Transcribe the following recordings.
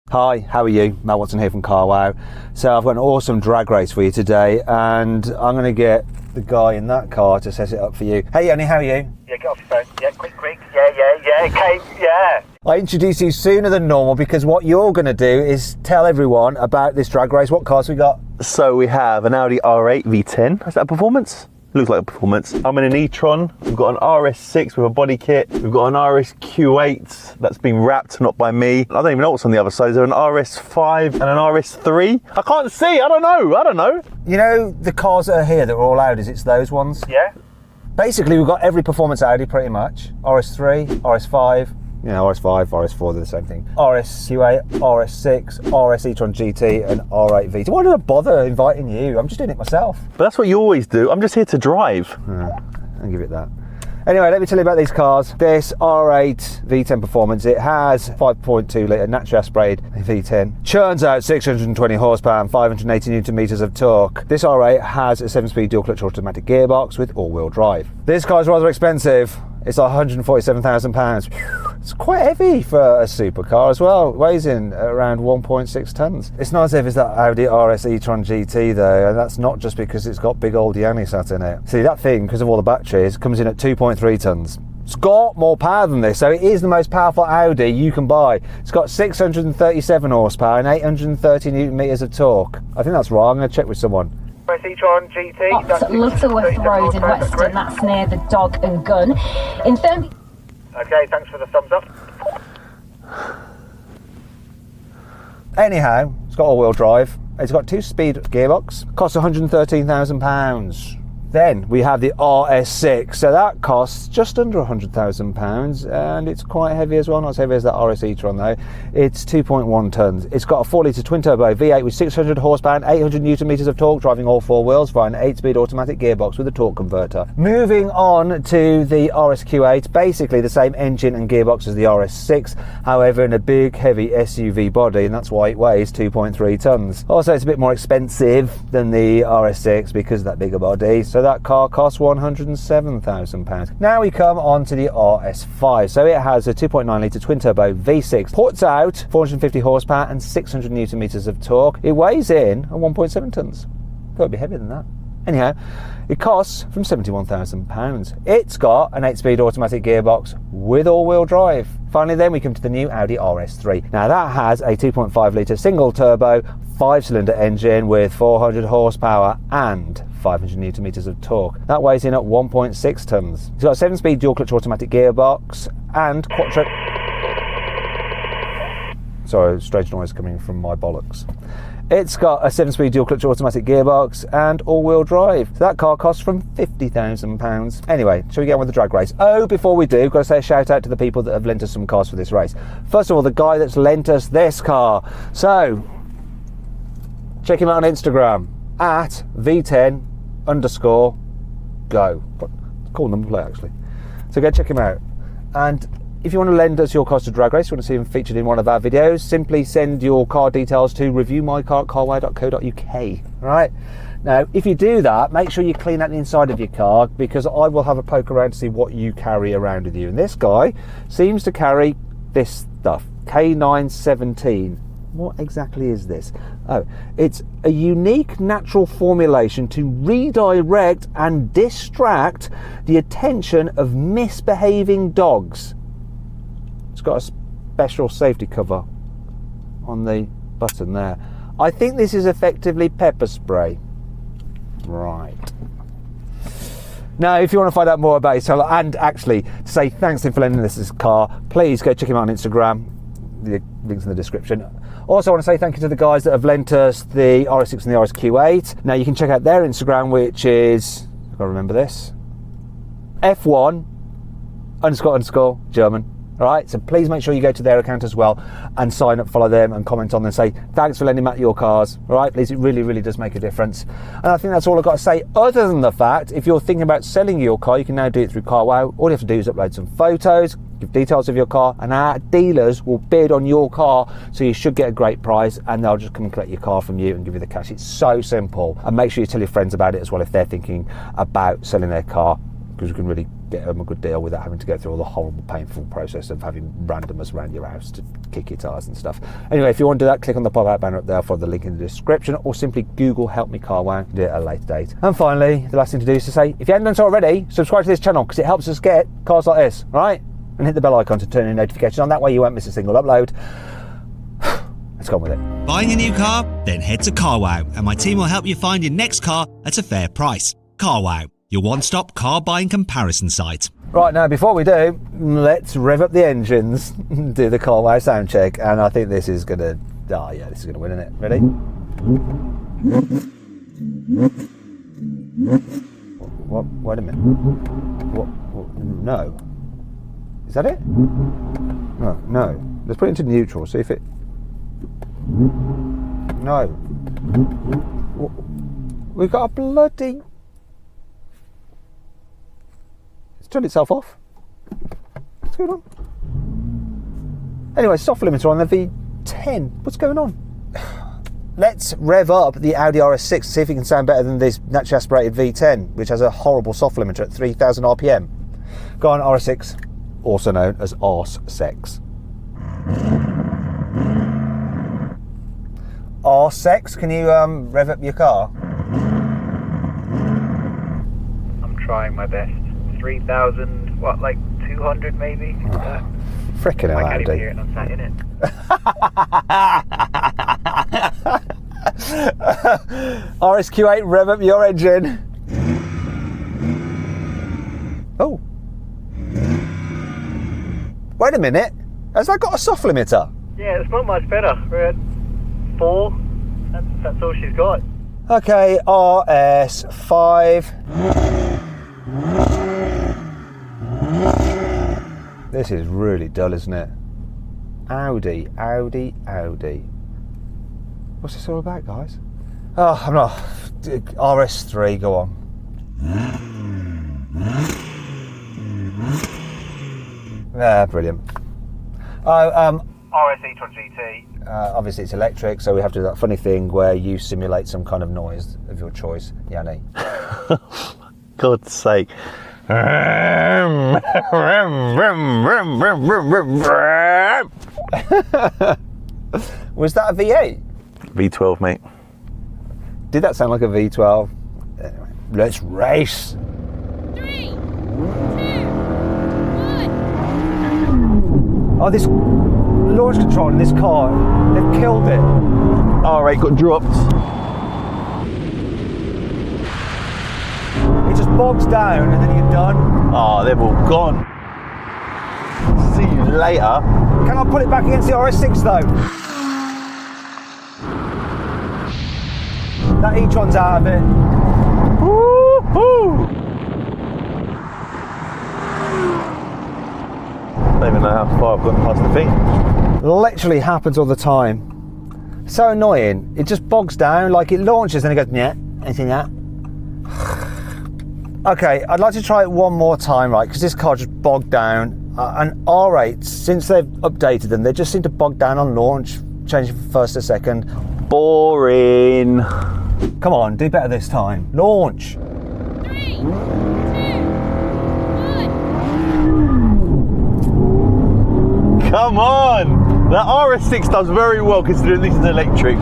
Hi, how are you? Matt Watson here from Carwow. So I've got an awesome drag race for you today, and I'm going to get the guy in that car to set it up for you. Hey Yanni, how are you? Yeah, get off your phone. Yeah, quick. Yeah, okay, yeah. I introduced you sooner than normal because what you're going to do is tell everyone about this drag race. What cars we got? So we have an Audi R8 V10. Is that a performance? Looks like a performance. I'm in an e-Tron. We've got an RS6 with a body kit. We've got an RSQ8 that's been wrapped, not by me. I don't even know what's on the other side. Is there an RS5 and an RS3? I can't see. I don't know. You know the cars that are here that are all Audis, it's those ones? Yeah? Basically, we've got every performance Audi pretty much. RS3, RS5, RS5, RS4, they're the same thing. RSQ8, RS6, RS e-Tron GT, and R8 V10. Why did I bother inviting you? I'm just doing it myself. But that's what you always do. I'm just here to drive. I'll give it that. Anyway, let me tell you about these cars. This R8 V10 Performance, it has 5.2 litre naturally aspirated V10. Churns out 620 horsepower and 580 Newton meters of torque. This R8 has a 7-speed dual clutch automatic gearbox with all-wheel drive. This car is rather expensive. It's like £147,000. It's quite heavy for a supercar as well. It weighs in around 1.6 tons. It's not as heavy as that Audi RS e-Tron GT though, and that's not just because it's got big old Yanni sat in it. See, that thing, because of all the batteries, comes in at 2.3 tons. It's got more power than this, so it is the most powerful Audi you can buy. It's got 637 horsepower and 830 Newton meters of torque. I think that's wrong. I'm going to check with someone. e-Tron GT. That's Lutterworth Road in Weston, that's near the Dog and Gun. Okay, thanks for the thumbs up. Anyhow, it's got all-wheel drive. It's got 2-speed gearbox. Costs £113,000. Then we have the RS6, so that costs just under £100,000, and it's quite heavy as well, not as heavy as that RS e-Tron though. It's 2.1 tons. It's got a 4-litre twin-turbo V8 with 600 horsepower and 800 Newton meters of torque, driving all 4 wheels via an 8-speed automatic gearbox with a torque converter. Moving on to the RSQ8, basically the same engine and gearbox as the RS6, however in a big heavy SUV body, and that's why it weighs 2.3 tons. Also, it's a bit more expensive than the RS6 because of that bigger body. So that car costs £107,000. Now we come on to the RS5. So it has a 2.9 litre twin turbo V6, puts out 450 horsepower and 600 Newton meters of torque. It weighs in at 1.7 tons. Got to be heavier than that. Anyhow, it costs from £71,000. It's got an 8-speed automatic gearbox with all-wheel drive. Finally then we come to the new Audi RS3. Now that has a 2.5 litre single turbo 5-cylinder engine with 400 horsepower and 500 Newton meters of torque. That weighs in at 1.6 tons. It's got a 7-speed dual clutch automatic gearbox and quattro... Sorry, strange noise coming from my bollocks. It's got a 7-speed dual clutch automatic gearbox and all-wheel drive. So that car costs from £50,000. Anyway, shall we get on with the drag race? Oh, before we do, got to say a shout out to the people that have lent us some cars for this race. First of all, the guy that's lent us this car. So, check him out on Instagram at V10_go. Cool number plate actually. So go check him out. And if you want to lend us your cars to drag race, you want to see them featured in one of our videos, simply send your car details to reviewmycar@carwow.co.uk. Right? Now, if you do that, make sure you clean out the inside of your car, because I will have a poke around to see what you carry around with you. And this guy seems to carry this stuff, K917. What exactly is this? Oh, it's a unique natural formulation to redirect and distract the attention of misbehaving dogs. It's got a special safety cover on the button there. I think this is effectively pepper spray. Right. Now, if you want to find out more about his and actually to say thanks to him for lending us this car, please go check him out on Instagram. The link's in the description. Also, I want to say thank you to the guys that have lent us the RS6 and the RSQ8. Now, you can check out their Instagram, which is, I've got to remember this, F1__ German. All right, so please make sure you go to their account as well and sign up, follow them and comment on them and say thanks for lending Matt your cars. All right, please, it really does make a difference. And I think that's all I've got to say, other than the fact, if you're thinking about selling your car, you can now do it through Carwow. All you have to do is upload some photos, give details of your car, and our dealers will bid on your car, so you should get a great price, and they'll just come and collect your car from you and give you the cash. It's so simple. And make sure you tell your friends about it as well if they're thinking about selling their car, because we can really get them a good deal without having to go through all the horrible, painful process of having randomers around your house to kick your tyres and stuff. Anyway, if you want to do that, click on the pop-out banner up there, follow the link in the description, or simply Google Help Me Carwow, do it at a later date. And finally, the last thing to do is to say, if you haven't done so already, subscribe to this channel because it helps us get cars like this, right? And hit the bell icon to turn in notifications on. That way you won't miss a single upload. Let's go on with it. Buying a new car? Then head to Carwow and my team will help you find your next car at a fair price. Carwow, your one-stop car buying comparison site. Right, now before we do, let's rev up the engines and do the Carwow sound check. And I think this is going to, oh yeah, this is going to win, isn't it? Ready? What? Wait a minute. What? No. Is that it? No, no. Let's put it into neutral, see if it... No. We've got a bloody... It's turned itself off. What's going on? Anyway, soft limiter on the V10. What's going on? Let's rev up the Audi RS6 to see if it can sound better than this naturally aspirated V10, which has a horrible soft limiter at 3,000 RPM. Go on, RS6, also known as arse sex. R6, can you rev up your car? I'm trying my best. 3,000, what, like 200 maybe? Frickin' hell, I can't even Audi. hear it and I'm sat in it. RSQ8, rev up your engine. Oh. Wait a minute. Has that got a soft limiter? Yeah, it's not much better. We're at 4. That's all she's got. Okay, RS5. This is really dull, isn't it? Audi, Audi, Audi. What's this all about, guys? Oh, I'm not. RS3, go on. Yeah, brilliant. Oh, RS e-Tron GT. obviously it's electric, so we have to do that funny thing where you simulate some kind of noise of your choice, Yanni. God's sake. Was that a V8? V12, mate. Did that sound like a V12? Anyway, let's race. 3, 2, 1. Oh, this launch control in this car, they've killed it. R8 got dropped. It just bogs down and then you're done. Oh, they've all gone. See you later. Can I put it back against the RS6 though? That e-Tron's out of it. Woo-hoo! I don't even know how far I've gotten past the thing. Literally happens all the time. So annoying. It just bogs down, like it launches and it goes, yeah, anything that. Okay, I'd like to try it one more time, right? Because this car just bogged down. And R8s, since they've updated them, they just seem to bog down on launch, changing from first to second. Boring. Come on, do better this time. Launch. 3, 2, 1. Come on! The RS6 does very well considering this is electric.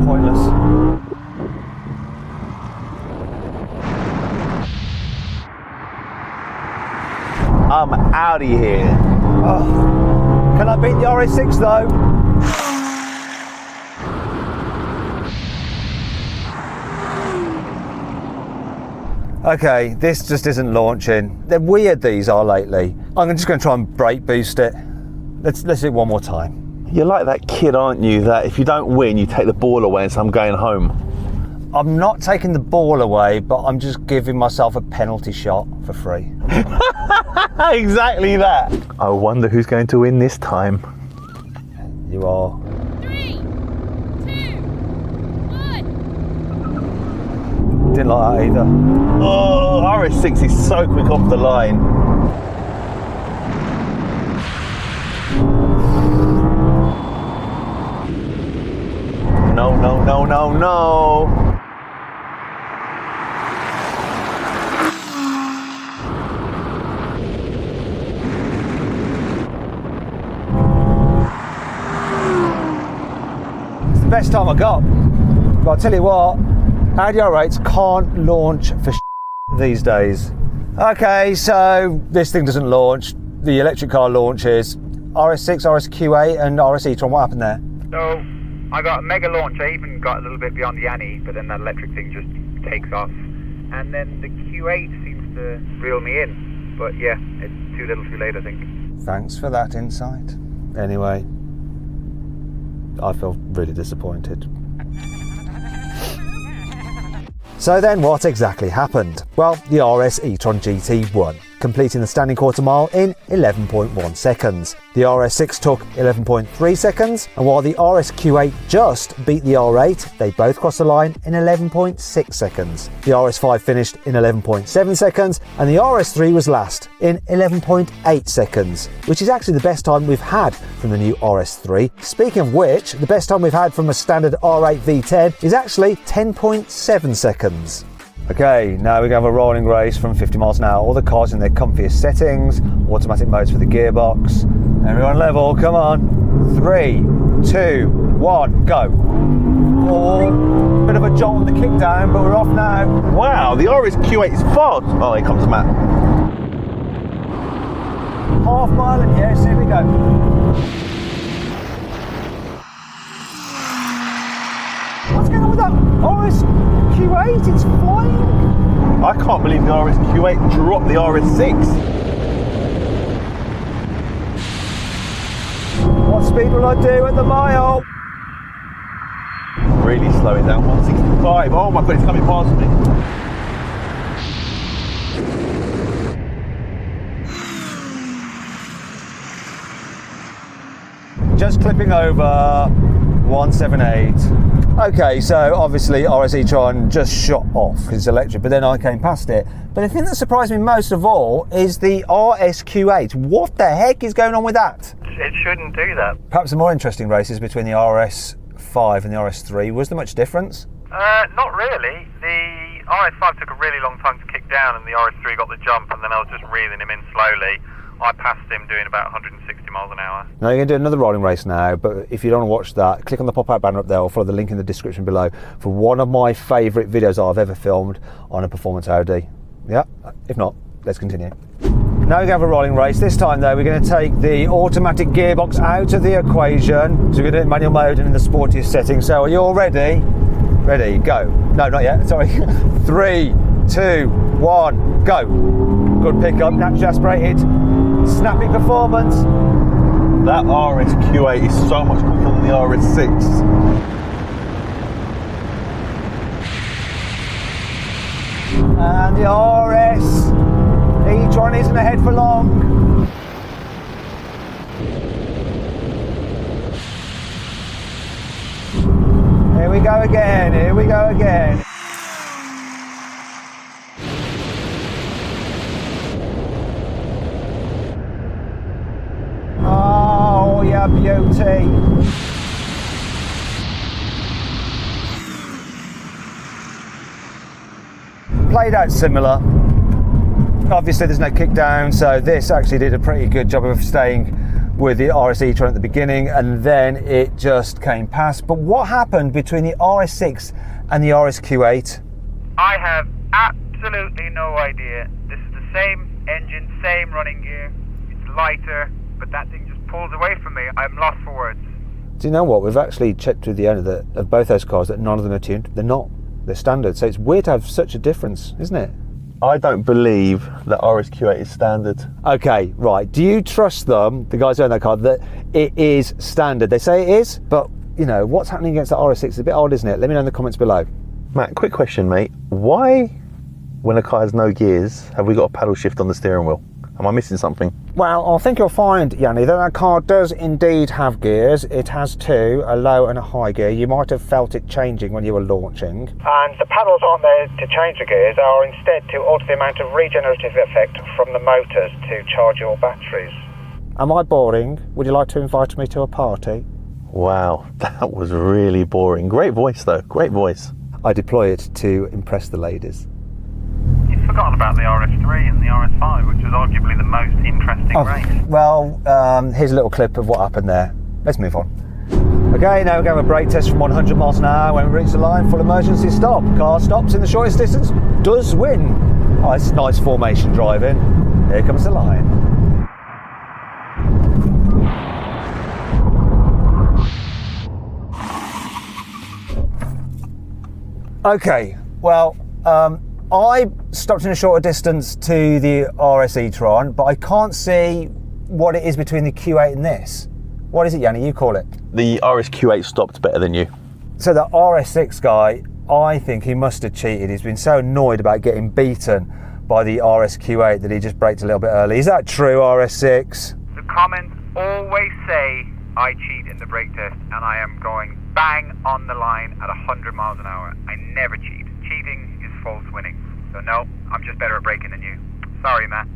Pointless. I'm out of here. Oh. Can I beat the RS6 though? Okay, this just isn't launching. They're weird, these are lately. I'm just going to try and brake boost it. Let's do it one more time. You're like that kid, aren't you, that if you don't win, you take the ball away and say, I'm going home. I'm not taking the ball away, but I'm just giving myself a penalty shot for free. Exactly that. I wonder who's going to win this time. You are. 3, 2, 1. Didn't like that either. Oh, RS6 is so quick off the line. No, no, no, no, no. best time I got. But I'll tell you what, Audi R8s can't launch for these days. Okay, so this thing doesn't launch. The electric car launches. RS6, RSQ8 and RS e-Tronv, what happened there? So I got a mega launch. I even got a little bit beyond the Annie, but then that electric thing just takes off. And then the Q8 seems to reel me in. But yeah, it's too little too late, I think. Thanks for that insight. Anyway, I feel really disappointed. So then what exactly happened? Well, the RS e-Tron GT won, completing the standing quarter mile in 11.1 seconds. The RS6 took 11.3 seconds, and while the RSQ8 just beat the R8, they both crossed the line in 11.6 seconds. The RS5 finished in 11.7 seconds, and the RS3 was last in 11.8 seconds, which is actually the best time we've had from the new RS3. Speaking of which, the best time we've had from a standard R8 V10 is actually 10.7 seconds. Okay, now we're going to have a rolling race from 50 miles an hour. All the cars in their comfiest settings, automatic modes for the gearbox. Everyone level, come on. 3, 2, 1, go. Oh, bit of a jolt on the kick down, but we're off now. Wow, the RSQ8 is fast. Oh, here comes Matt. Half mile and yes, here we go. What's going on with that RSQ8? It's flying. I can't believe the RSQ8 dropped the RS6. What speed will I do at the mile? Really slowing down, 165. Oh my God, it's coming past me. Just clipping over 178. Okay, so obviously RS e-Tron just shot off because it's electric, but then I came past it. But the thing that surprised me most of all is the RSQ8. What the heck is going on with that? It shouldn't do that. Perhaps the more interesting races between the RS5 and the RS3. Was there much difference? Not really. The RS5 took a really long time to kick down, and the RS3 got the jump, and then I was just reeling him in slowly. I passed him doing about 160 miles an hour. Now you're going to do another rolling race now, but if you don't want to watch that, click on the pop-out banner up there or follow the link in the description below for one of my favourite videos I've ever filmed on a performance Audi. Yeah, if not, let's continue. Now we're going to have a rolling race. This time though, we're going to take the automatic gearbox out of the equation. So we're going to do it in manual mode and in the sportiest setting. So are you all ready? Ready, go. No, not yet, sorry. 3, 2, 1, go. Good pickup, naturally aspirated. Snappy performance. That RSQ8 is so much quicker than the RS6. And the RS e-Tron isn't ahead for long. Here we go again, here we go again. Oh, yeah, beauty. Played out similar. Obviously there's no kick down, so this actually did a pretty good job of staying with the RS e-Tron at the beginning, and then it just came past. But what happened between the RS6 and the RSQ8? I have absolutely no idea. This is the same engine, same running gear. It's lighter, but that thing just pulls away from me. I'm lost for words. Do you know what? We've actually checked with the owner of both those cars that none of them are tuned. They're not. They're standard. So it's weird to have such a difference, isn't it? I don't believe that RSQ8 is standard. Okay, right. Do you trust them, the guys who own that car, that it is standard? They say it is, but you know, what's happening against the RS6 is a bit odd, isn't it? Let me know in the comments below. Matt, quick question, mate. Why, when a car has no gears, have we got a paddle shift on the steering wheel? Am I missing something? Well, I think you'll find, Yanni, that car does indeed have gears. It has two, a low and a high gear. You might have felt it changing when you were launching. And the paddles aren't there to change the gears, they are instead to alter the amount of regenerative effect from the motors to charge your batteries. Am I boring? Would you like to invite me to a party? Wow, that was really boring. Great voice though, great voice. I deploy it to impress the ladies. You've forgotten about the RS3 and the RS5, which was arguably the most interesting race. Well, here's a little clip of what happened there. Let's move on. Okay, now we're going to have a brake test from 100 miles an hour. When we reach the line, full emergency stop. Car stops in the shortest distance, does win. Oh, this is nice formation driving. Here comes the line. Okay, well, I stopped in a shorter distance to the RS e-Tron, but I can't see what it is between the Q8 and this. What is it, Yanni? You call it. The RSQ8 stopped better than you. So the RS6 guy, I think he must have cheated. He's been so annoyed about getting beaten by the RSQ8 that he just braked a little bit early. Is that true, RS6? The comments always say I cheat in the brake test, and I am going bang on the line at 100 miles an hour. I never cheat. Cheating is false winning. So no, I'm just better at braking than you. Sorry, Matt.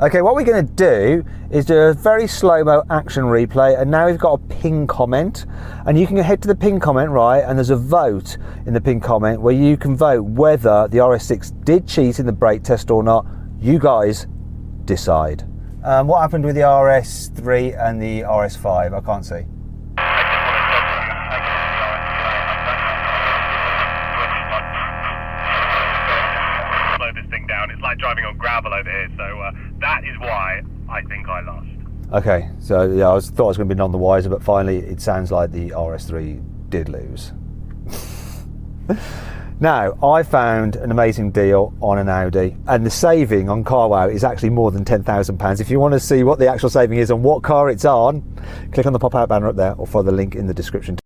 Okay, what we're going to do is do a very slow-mo action replay, and now we've got a pin comment, and you can head to the pin comment, right, and there's a vote in the pin comment where you can vote whether the RS6 did cheat in the brake test or not. You guys decide. What happened with the RS3 and the RS5? I can't see. Slow this thing down. It's like driving on gravel over here, so that is why I think I lost. Okay, so yeah, I thought I was going to be none the wiser, but finally it sounds like the RS3 did lose. Now, I found an amazing deal on an Audi, and the saving on Carwow is actually more than £10,000. If you want to see what the actual saving is on what car it's on, click on the pop-out banner up there or follow the link in the description.